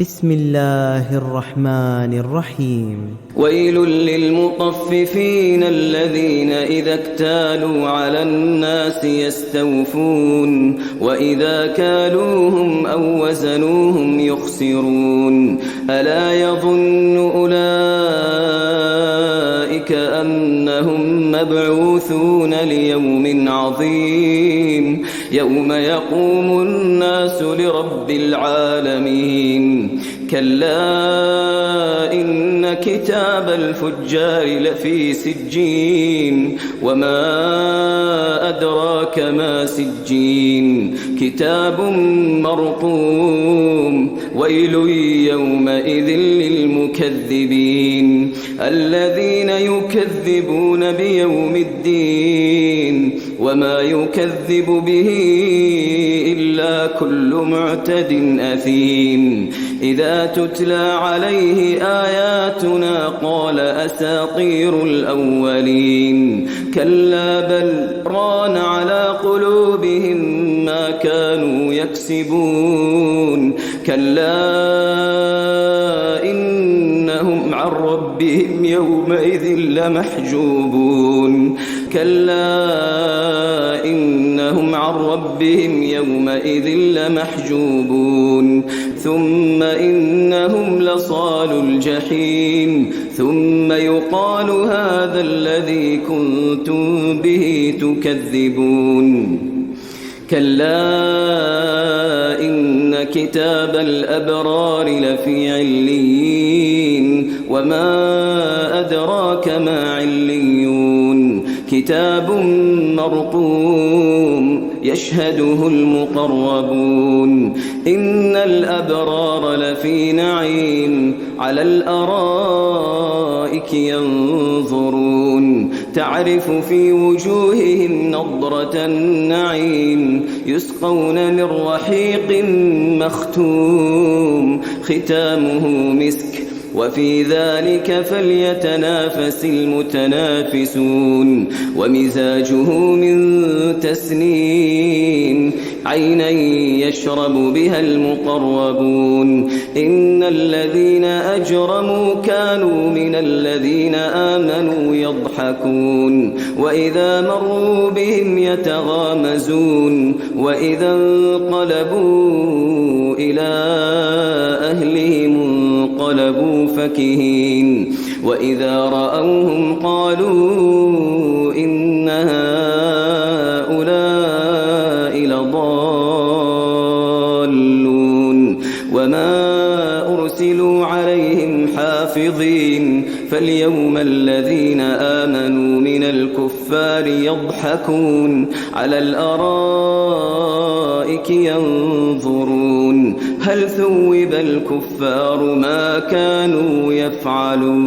بسم الله الرحمن الرحيم. ويل للمطففين الذين إذا اكتالوا على الناس يستوفون وإذا كالوهم أو وزنوهم يخسرون ألا يظن أولئك أنهم مبعوثون ليوم عظيم يوم يقوم الناس لرب العالمين كلا إن كتاب الفجار لفي سجين وما أدراك ما سجين كتاب مرقوم ويل يومئذ للمكذبين الذين يكذبون بيوم الدين وما يكذب به إلا كل معتد أثيم إذا تتلى عليه آياتنا قال أساطير الأولين كلا بل ران على قلوبهم ما كانوا يكسبون كلا إنهم عن ربهم يومئذ لمحجوبون كلا إنهم عن ربهم يومئذ لمحجوبون ثم إنهم لصال الجحيم ثم يقال هذا الذي كنتم به تكذبون كلا إن كتاب الأبرار لفي عليين وما أدراك ما عليون كتاب مرقوم يشهده المقربون إن الأبرار لفي نعيم على الأرائك ينظرون تعرف في وجوههم نضرة النعيم يسقون من رحيق مختوم ختامه مسك وفي ذلك فليتنافس المتنافسون ومزاجه من تسنيم عينا يشرب بها المقربون إن الذين أجرموا كانوا من الذين آمنوا يضحكون وإذا مروا بهم يتغامزون وإذا انقلبوا إلى أهلهم انقلبوا فكهين وإذا رأوهم قالوا إن هؤلاء لضالون وما أرسلوا عليهم حافظين فاليوم الذين آمنوا من الكفار يضحكون على الأرائك ينظرون هل ثوب الكفار ما كانوا يفعلون